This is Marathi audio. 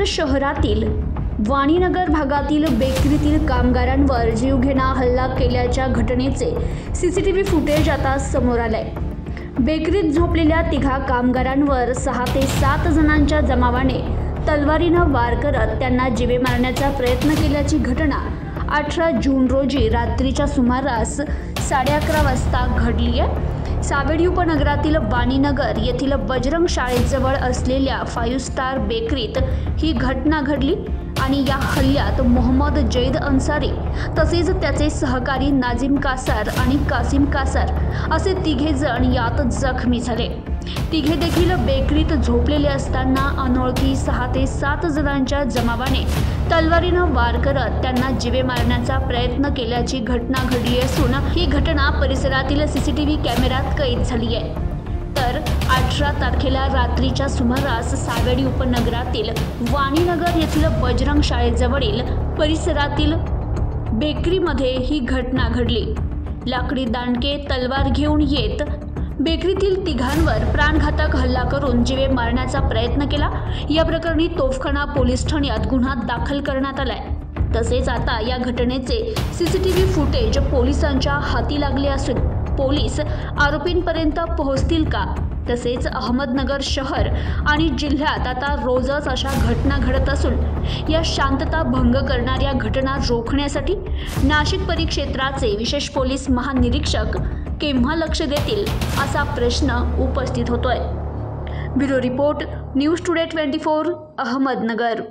शहरातील वाणीनगर भागातील बेकरीतील कामगारांवर जीवघेणा हल्ला केल्याच्या घटनेचे सीसीटीव्ही फुटेज आता समोर आलंय। बेकरीत झोपलेल्या तिघा कामगारांवर 6 ते 7 जणांच्या जमावाने तलवारीनं वार करत त्यांना जीवे मारण्याचा प्रयत्न केल्याची घटना 18 जून रोजी रात्रीच्या सुमारास 11:30 वाजता घडली आहे। सावेडी उपनगरातील वाणीनगर येथील बजरंग शाळेजवळ असलेल्या 5 स्टार बेकरीत ही घटना घडली आणि या हल्ल्यात मोहम्मद जैद अन्सारी तसेच त्याचे सहकारी नाझिम कासार आणि कासिम कासार असे तिघे जण यात जखमी झाले। तिघे देखील बेकरीत झोपलेले असताना अनोळखी 6 ते 7 जणांच्या जमावाने तलवारीनं वार करत त्यांना जीवे मारण्याचा प्रयत्न केल्याची घटना घडली असून ही घटना परिसरातील सीसीटीव्ही कॅमेऱ्यात कैद झाली आहे। तर 18 तारखेला रात्रीच्या सुमारास सावेडी उपनगरातील वाणीनगर येथील बजरंग शाळेजवळील परिसरातील बेकरीमध्ये ही घटना घडली। लाकडी दांडके तलवार घेऊन येत बेकरीतील तिघांवर प्राणघातक हल्ला करून जीवे मारण्याचा प्रयत्न केला। या प्रकरणी तोफखाना पोलीस ठाण्यात गुन्हा दाखल करण्यात आलाय। तसेच आता या घटनेचे सीसीटीव्ही फुटेज पोलिसांच्या हाती लागले असून पोलीस आरोपींपर्यंत पोहोचतील का, तसेच अहमदनगर शहर आणि जिल्ह्यात आता रोजच अशा घटना घडत असून या शांतता भंग करणाऱ्या घटना रोखण्यासाठी नाशिक परिक्षेत्राचे विशेष पोलीस महानिरीक्षक केव्हा लक्ष देतील असा प्रश्न उपस्थित होतोय। Bureau report, news today 24, Ahmednagar.